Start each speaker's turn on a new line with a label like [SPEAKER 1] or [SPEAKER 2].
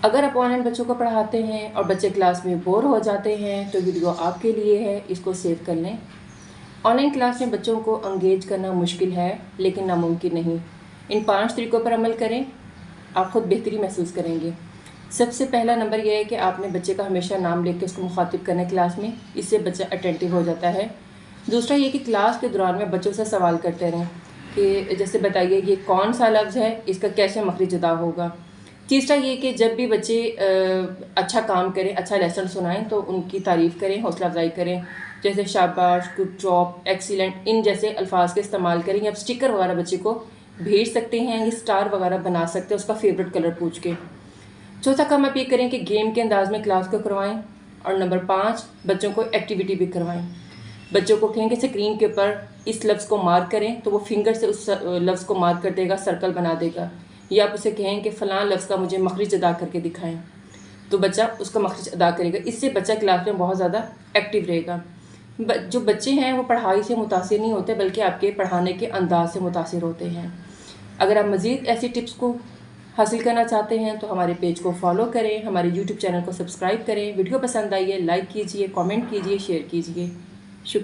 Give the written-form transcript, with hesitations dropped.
[SPEAKER 1] अगर आप ऑनलाइन बच्चों को पढ़ाते हैं और बच्चे क्लास में बोर हो जाते हैं तो वीडियो आपके लिए है, इसको सेव कर लें। ऑनलाइन क्लास में बच्चों को एंगेज करना मुश्किल है लेकिन नामुमकिन नहीं। इन 5 तरीक़ों पर अमल करें, आप ख़ुद बेहतरी महसूस करेंगे। सबसे पहला नंबर यह है कि आपने बच्चे का हमेशा नाम लेकर उसको मुखातिब करना है क्लास में, इससे बच्चा अटेंटिव हो जाता है। दूसरा ये कि क्लास के दौरान में बच्चों से सवाल करते रहें कि जैसे बताइए ये कौन सा लफ्ज़ है, इसका कैसे मखरज अदा होगा। तीसरा ये कि जब भी बच्चे अच्छा काम करें, अच्छा लेसन सुनाएं तो उनकी तारीफ़ करें, हौसला अफजाई करें, जैसे शाबाश, गुड जॉब, एक्सीलेंट, इन जैसे अल्फाज के इस्तेमाल करें। या स्टिकर वगैरह बच्चे को भेज सकते हैं, ये स्टार वगैरह बना सकते हैं उसका फेवरेट कलर पूछ के। चौथा काम आप ये करें कि गेम के अंदाज में क्लास को करवाएं। और नंबर 5, बच्चों को एक्टिविटी भी करवाएं। बच्चों को कहें कि स्क्रीन के ऊपर इस लफ्ज़ को मार्क करें तो वो फिंगर से उस लफ्ज़ को मार्क कर देगा, सर्कल बना देगा। या आप उसे कहें कि फ़लाँ लफ्ज़ का मुझे मखरज अदा करके दिखाएं, तो बच्चा उसका मखरज अदा करेगा। इससे बच्चा क्लास में बहुत ज़्यादा एक्टिव रहेगा। जो बच्चे हैं वो पढ़ाई से मुतासिर नहीं होते बल्कि आपके पढ़ाने के अंदाज से मुतासिर होते हैं। अगर आप मज़ीद ऐसी टिप्स को हासिल करना चाहते हैं तो हमारे पेज को फॉलो करें, हमारे यूट्यूब चैनल को सब्सक्राइब करें। वीडियो पसंद आई है लाइक कीजिए, कमेंट कीजिए, शेयर कीजिए। शुक्रिया।